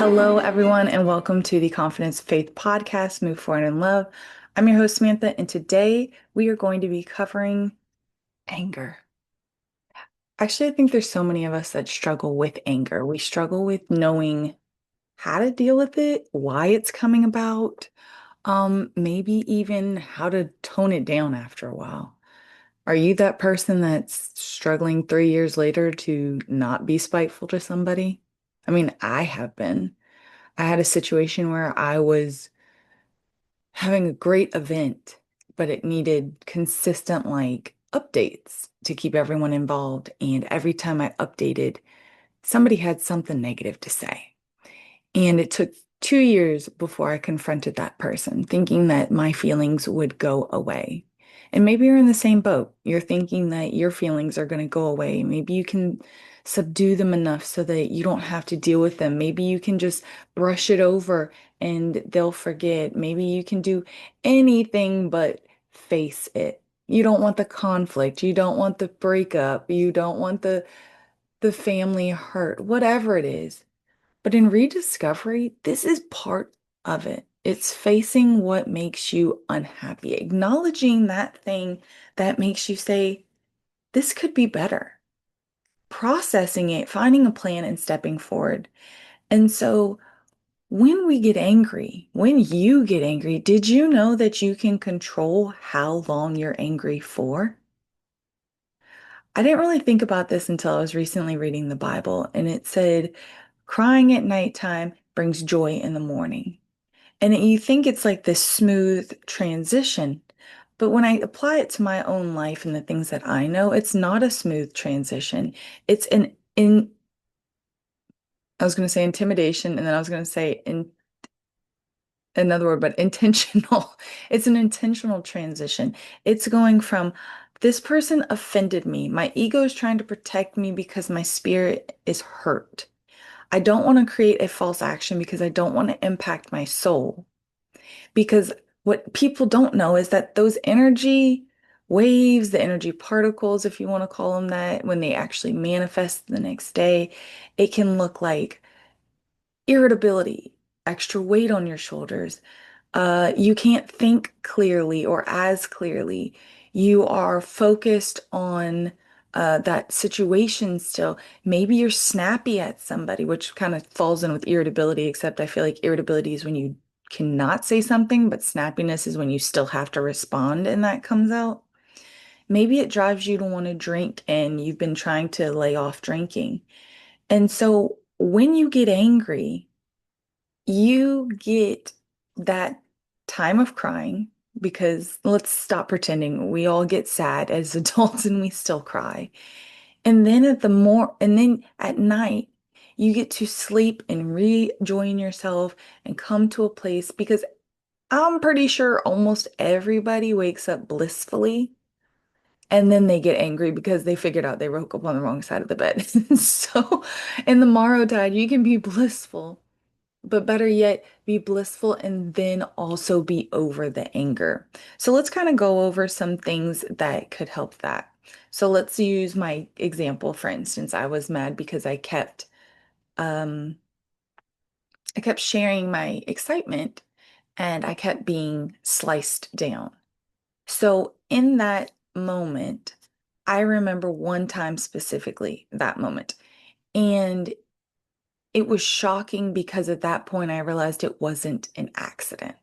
Hello, everyone, and welcome to the Confidence Faith Podcast, Move Forward in Love. I'm your host, Samantha, and today we are going to be covering anger. Actually, I think there's so many of us that struggle with anger. We struggle with knowing how to deal with it, why it's coming about, maybe even how to tone it down after a while. Are you that person that's struggling 3 years later to not be spiteful to somebody? I mean, I have been. I had a situation where I was having a great event, but it needed consistent like updates to keep everyone involved. And every time I updated, somebody had something negative to say. And it took 2 years before I confronted that person, thinking that my feelings would go away. And maybe you're in the same boat. You're thinking that your feelings are going to go away. Maybe you can subdue them enough so that you don't have to deal with them. Maybe you can just brush it over and they'll forget. Maybe you can do anything but face it. You don't want the conflict. You don't want the breakup. You don't want the family hurt, whatever it is. But in rediscovery, this is part of it. It's facing what makes you unhappy, acknowledging that thing that makes you say, this could be better, processing it, finding a plan, and stepping forward. And so when we get angry, when you get angry, did you know that you can control how long you're angry for? I didn't really think about this until I was recently reading the Bible, and it said, crying at nighttime brings joy in the morning. And you think it's like this smooth transition. But when I apply it to my own life and the things that I know, it's not a smooth transition. It's I was going to say intimidation, and then I was going to say in another word, but intentional. It's an intentional transition. It's going from this person offended me. My ego is trying to protect me because my spirit is hurt. I don't want to create a false action because I don't want to impact my soul. Because what people don't know is that those energy waves, the energy particles, if you want to call them that, when they actually manifest the next day, it can look like irritability, extra weight on your shoulders. You can't think clearly or as clearly. You are focused on that situation still. Maybe you're snappy at somebody, which kind of falls in with irritability, except I feel like irritability is when you cannot say something, but snappiness is when you still have to respond and that comes out. Maybe it drives you to want to drink and you've been trying to lay off drinking. And so when you get angry, you get that time of crying because let's stop pretending we all get sad as adults and we still cry. And then at night, you get to sleep and rejoin yourself and come to a place because I'm pretty sure almost everybody wakes up blissfully and then they get angry because they figured out they woke up on the wrong side of the bed. So in the morrow tide, you can be blissful. But better yet, be blissful and then also be over the anger. So let's kind of go over some things that could help that. So let's use my example. For instance, I was mad because um I kept sharing my excitement and I kept being sliced down. So in that moment, I remember one time specifically, that moment. And it was shocking because at that point I realized it wasn't an accident.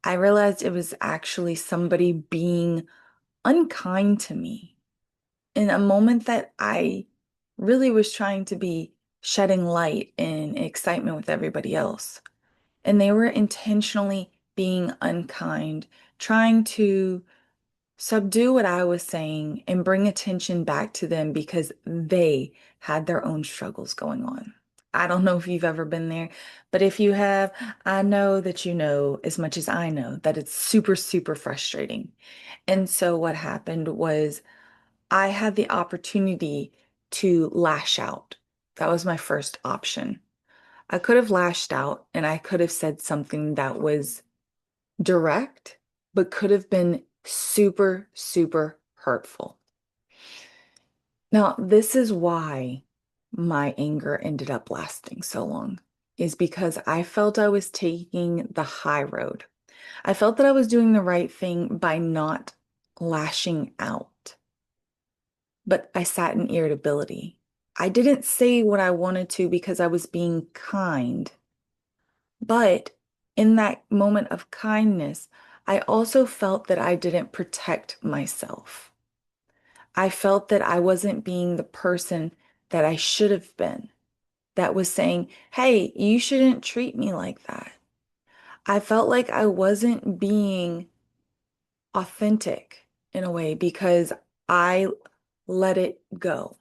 I realized it was actually somebody being unkind to me in a moment that I really was trying to be shedding light and excitement with everybody else. And they were intentionally being unkind, trying to subdue what I was saying and bring attention back to them because they had their own struggles going on. I don't know if you've ever been there, but if you have, I know that you know as much as I know that it's super, super frustrating. And so what happened was I had the opportunity to lash out. That was my first option. I could have lashed out and I could have said something that was direct, but could have been super, super hurtful. Now, this is why my anger ended up lasting so long. is because I felt I was taking the high road. I felt that I was doing the right thing by not lashing out, but I sat in irritability. I didn't say what I wanted to because I was being kind, but in that moment of kindness, I also felt that I didn't protect myself. I felt that I wasn't being the person that I should have been, that was saying, hey, you shouldn't treat me like that. I felt like I wasn't being authentic in a way because I let it go.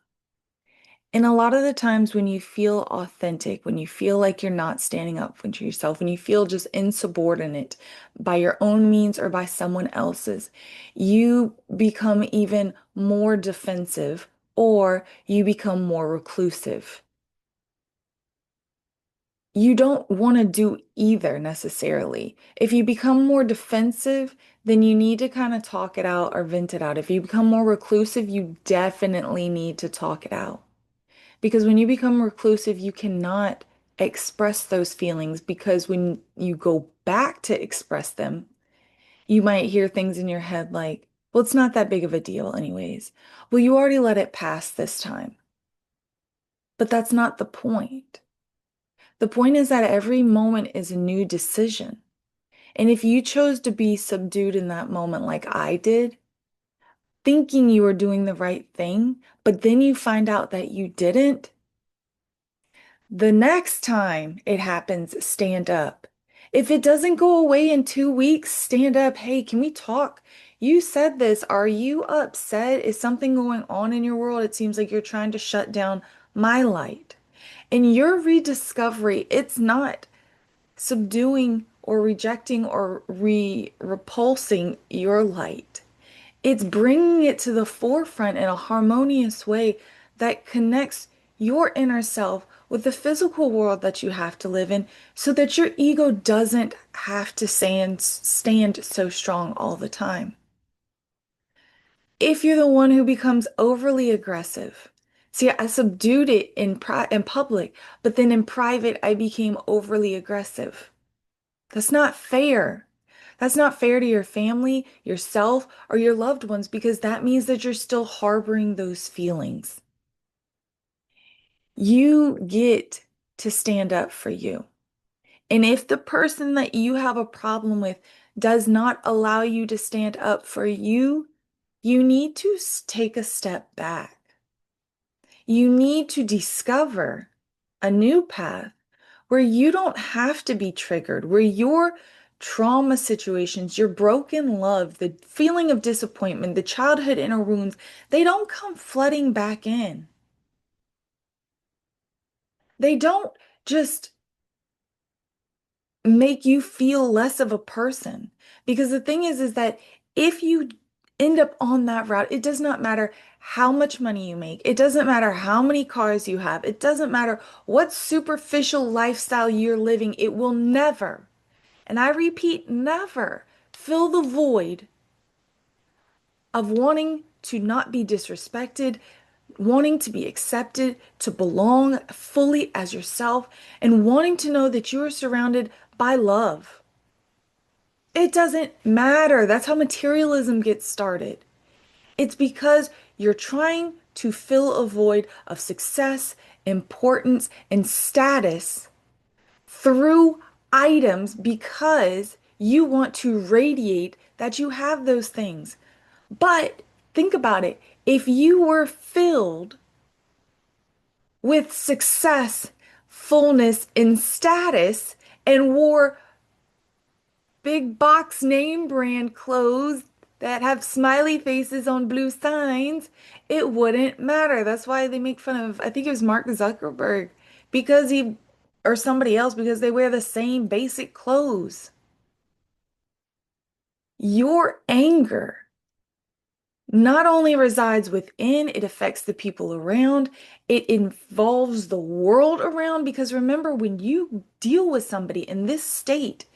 And a lot of the times when you feel authentic, when you feel like you're not standing up for yourself, when you feel just insubordinate by your own means or by someone else's, you become even more defensive or you become more reclusive. You don't want to do either necessarily. If you become more defensive, then you need to kind of talk it out or vent it out. If you become more reclusive, you definitely need to talk it out. Because when you become reclusive, you cannot express those feelings because when you go back to express them, you might hear things in your head like, well, it's not that big of a deal, anyways. Well, you already let it pass this time. But that's not the point. The point is that every moment is a new decision. And if you chose to be subdued in that moment, like I did, thinking you were doing the right thing, but then you find out that you didn't, the next time it happens, stand up. If it doesn't go away in 2 weeks, stand up. Hey, can we talk? You said this. Are you upset? Is something going on in your world? It seems like you're trying to shut down my light. In your rediscovery, it's not subduing or rejecting or repulsing your light. It's bringing it to the forefront in a harmonious way that connects your inner self with the physical world that you have to live in so that your ego doesn't have to stand so strong all the time. If you're the one who becomes overly aggressive, see, I subdued it in public, but then in private, I became overly aggressive. That's not fair. That's not fair to your family, yourself, or your loved ones because that means that you're still harboring those feelings. You get to stand up for you. And if the person that you have a problem with does not allow you to stand up for you, you need to take a step back. You need to discover a new path where you don't have to be triggered, where your trauma situations, your broken love, the feeling of disappointment, the childhood inner wounds, they don't come flooding back in. They don't just make you feel less of a person. Because the thing is that if you end up on that route, it does not matter how much money you make. It doesn't matter how many cars you have. It doesn't matter what superficial lifestyle you're living. It will never, and I repeat, never fill the void of wanting to not be disrespected, wanting to be accepted, to belong fully as yourself, and wanting to know that you are surrounded by love. It doesn't matter. That's how materialism gets started. It's because you're trying to fill a void of success, importance, and status through items because you want to radiate that you have those things. But think about it. If you were filled with success, fullness, and status and wore big box name brand clothes that have smiley faces on blue signs, it wouldn't matter. That's why they make fun of, I think it was Mark Zuckerberg, because he, or somebody else, because they wear the same basic clothes. Your anger not only resides within, it affects the people around, it involves the world around. Because remember, when you deal with somebody in this state,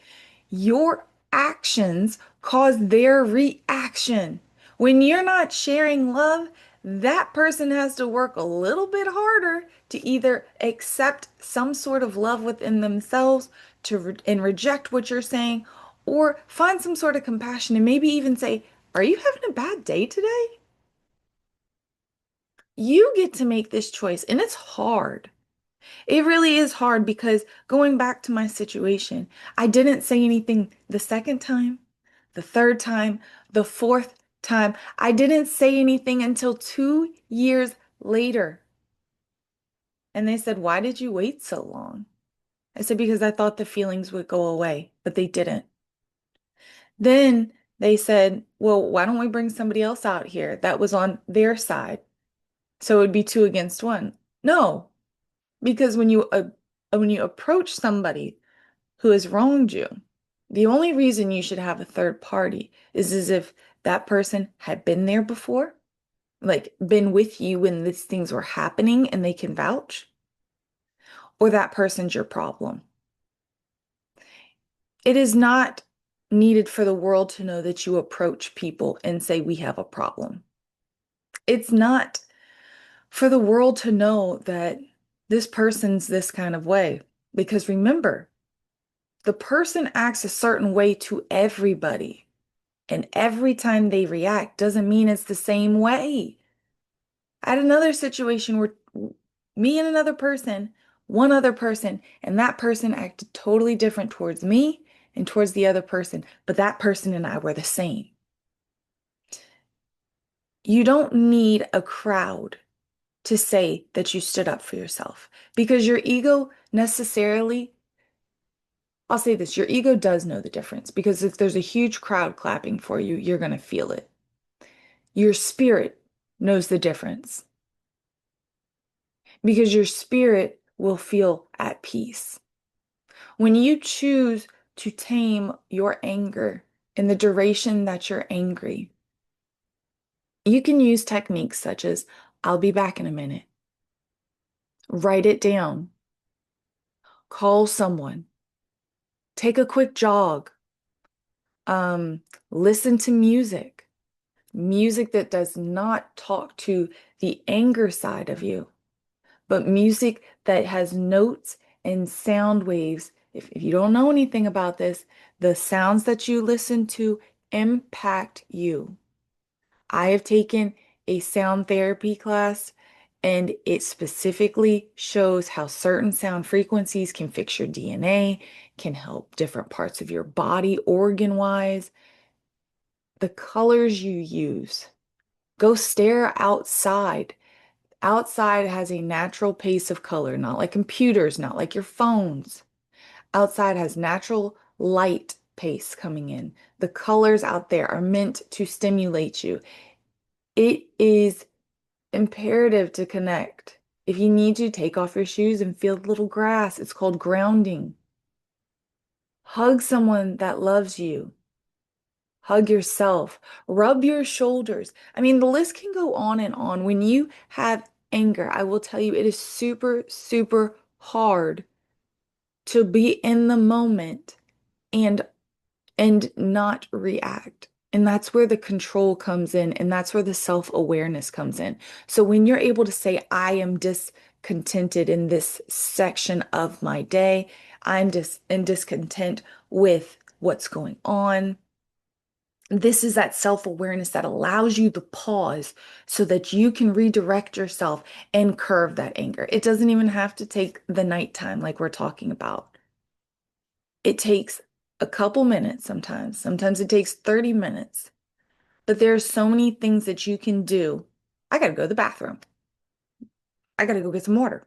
your actions cause their reaction. When you're not sharing love, that person has to work a little bit harder to either accept some sort of love within themselves and reject what you're saying, or find some sort of compassion and maybe even say, "Are you having a bad day today?" You get to make this choice, and it's hard. It really is hard because going back to my situation, I didn't say anything the second time, the third time, the fourth time. I didn't say anything until 2 years later. And they said, "Why did you wait so long?" I said, "Because I thought the feelings would go away, but they didn't." Then they said, "Well, why don't we bring somebody else out here that was on their side? So it would be two against one." No, because when you approach somebody who has wronged you, the only reason you should have a third party is as if that person had been there before, like been with you when these things were happening and they can vouch, or that person's your problem. It is not needed for the world to know that you approach people and say, "We have a problem." It's not for the world to know that this person's this kind of way. Because remember, the person acts a certain way to everybody. And every time they react doesn't mean it's the same way. I had another situation where me and another person, one other person, and that person acted totally different towards me and towards the other person, but that person and I were the same. You don't need a crowd to say that you stood up for yourself because your ego necessarily, I'll say this, your ego does know the difference because if there's a huge crowd clapping for you, you're going to feel it. Your spirit knows the difference because your spirit will feel at peace. When you choose to tame your anger in the duration that you're angry, you can use techniques such as, "I'll be back in a minute." Write it down. Call someone. Take a quick jog. Um, Listen to music. Music that does not talk to the anger side of you, but music that has notes and sound waves. If you don't know anything about this, the sounds that you listen to impact you. I have taken a sound therapy class, and it specifically shows how certain sound frequencies can fix your DNA, can help different parts of your body organ-wise. The colors you use. Go stare outside. Outside has a natural pace of color, not like computers, not like your phones. Outside has natural light pace coming in. The colors out there are meant to stimulate you. It is imperative to connect. If you need to, take off your shoes and feel the little grass. It's called grounding. Hug someone that loves you. Hug yourself. Rub your shoulders. I mean, the list can go on and on. When you have anger, I will tell you, it is super, super hard to be in the moment and not react. And that's where the control comes in, and that's where the self-awareness comes in. So when you're able to say, "I am discontented in this section of my day, I'm discontent with what's going on." This is that self-awareness that allows you to pause so that you can redirect yourself and curve that anger. It doesn't even have to take the nighttime like we're talking about. It takes a couple minutes sometimes. Sometimes it takes 30 minutes. But there are so many things that you can do. I got to go to the bathroom. I got to go get some water.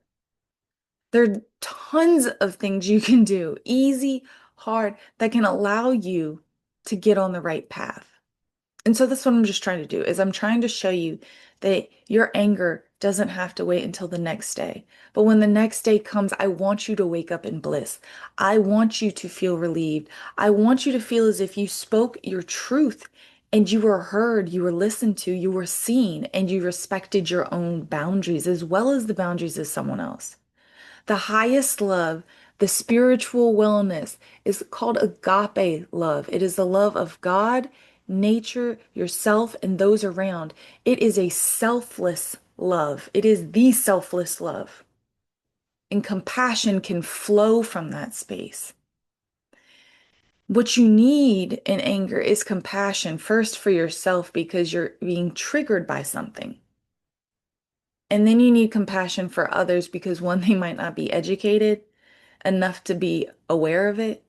There are tons of things you can do, easy, hard, that can allow you to get on the right path. And so that's what I'm just trying to do is I'm trying to show you that your anger doesn't have to wait until the next day. But when the next day comes, I want you to wake up in bliss. I want you to feel relieved. I want you to feel as if you spoke your truth and you were heard, you were listened to, you were seen, and you respected your own boundaries as well as the boundaries of someone else. The highest love, the spiritual wellness is called agape love. It is the love of God nature, yourself, and those around. It is a selfless love. It is the selfless love. And compassion can flow from that space. What you need in anger is compassion, first for yourself because you're being triggered by something. And then you need compassion for others because one, they might not be educated enough to be aware of it.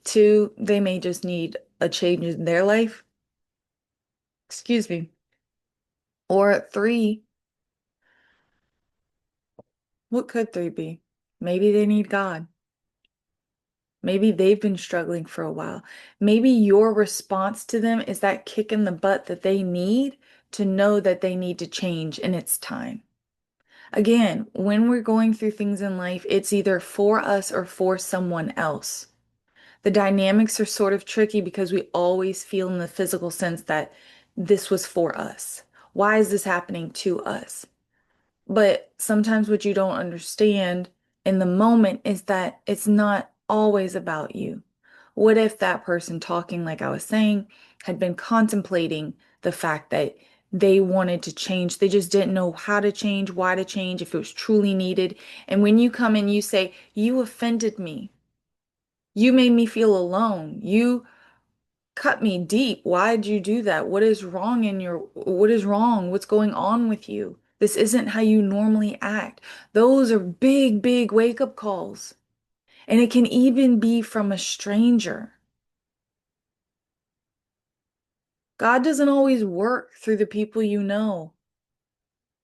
Two, they may just need a change in their life. Excuse me. Or three, what could three be? Maybe they need God. Maybe they've been struggling for a while. Maybe your response to them is that kick in the butt that they need to know that they need to change and it's time. Again, when we're going through things in life, it's either for us or for someone else. The dynamics are sort of tricky because we always feel in the physical sense that this was for us. Why is this happening to us? But sometimes what you don't understand in the moment is that it's not always about you. What if that person talking, like I was saying, had been contemplating the fact that they wanted to change? They just didn't know how to change, why to change, if it was truly needed. And when you come in, you say, "You offended me. You made me feel alone. You cut me deep. Why'd you do that? What is wrong? What's going on with you? This isn't how you normally act." Those are big, big wake-up calls. And it can even be from a stranger. God doesn't always work through the people you know.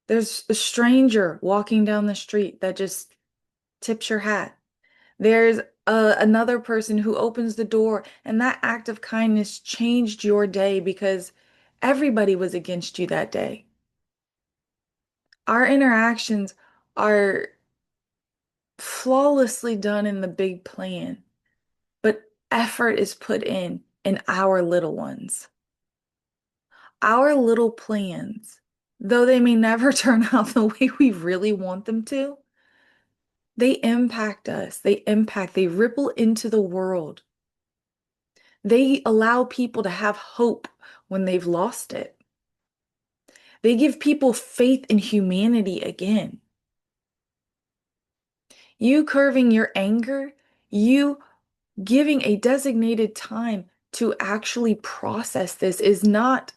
There's a stranger walking down the street that just tips your hat. There's another person who opens the door, and that act of kindness changed your day because everybody was against you that day. Our interactions are flawlessly done in the big plan, but effort is put in our little ones. Our little plans, though they may never turn out the way we really want them to, they impact us. They ripple into the world. They allow people to have hope when they've lost it. They give people faith in humanity again. You curving your anger, you giving a designated time to actually process this is not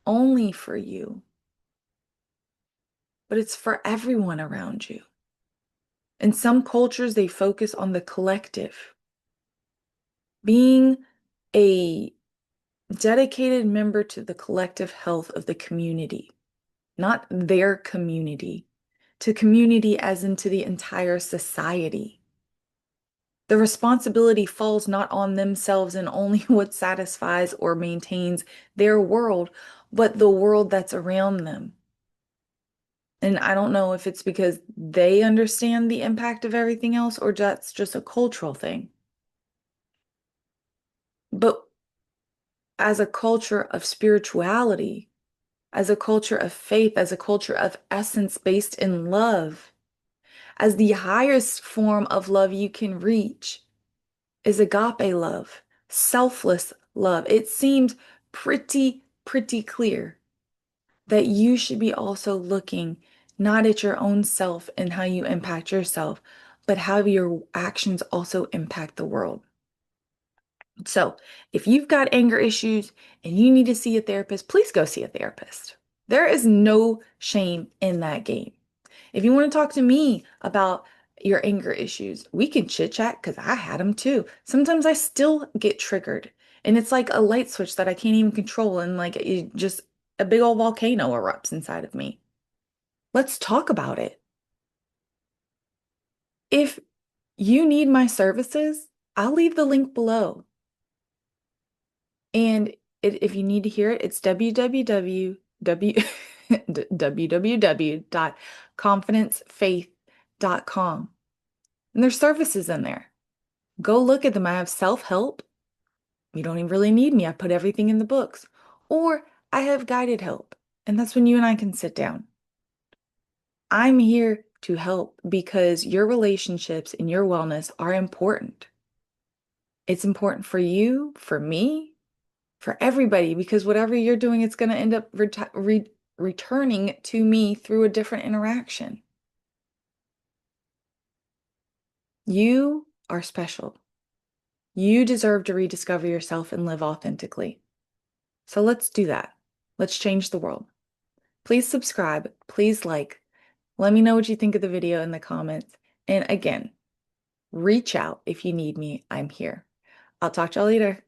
only for you, but it's for everyone around you. In some cultures, they focus on the collective. Being a dedicated member to the collective health of the community, not their community, to community as into the entire society. The responsibility falls not on themselves and only what satisfies or maintains their world, but the world that's around them. And I don't know if it's because they understand the impact of everything else or that's just a cultural thing. But as a culture of spirituality, as a culture of faith, as a culture of essence based in love, as the highest form of love you can reach is agape love, selfless love. It seems pretty clear that you should be also looking not at your own self and how you impact yourself, but how your actions also impact the world. So, if you've got anger issues and you need to see a therapist, please go see a therapist. There is no shame in that game. If you want to talk to me about your anger issues, we can chit chat because I had them too. Sometimes I still get triggered and it's like a light switch that I can't even control and like it just a big old volcano erupts inside of me. Let's talk about it. If you need my services, I'll leave the link below. And if you need to hear it, it's www.confidencefaith.com. And there's services in there. Go look at them. I have self-help. You don't even really need me. I put everything in the books. Or I have guided help. And that's when you and I can sit down. I'm here to help because your relationships and your wellness are important. It's important for you, for me, for everybody, because whatever you're doing, it's going to end up returning to me through a different interaction. You are special. You deserve to rediscover yourself and live authentically. So let's do that. Let's change the world. Please subscribe. Please like. Let me know what you think of the video in the comments. And again, reach out if you need me. I'm here. I'll talk to y'all later.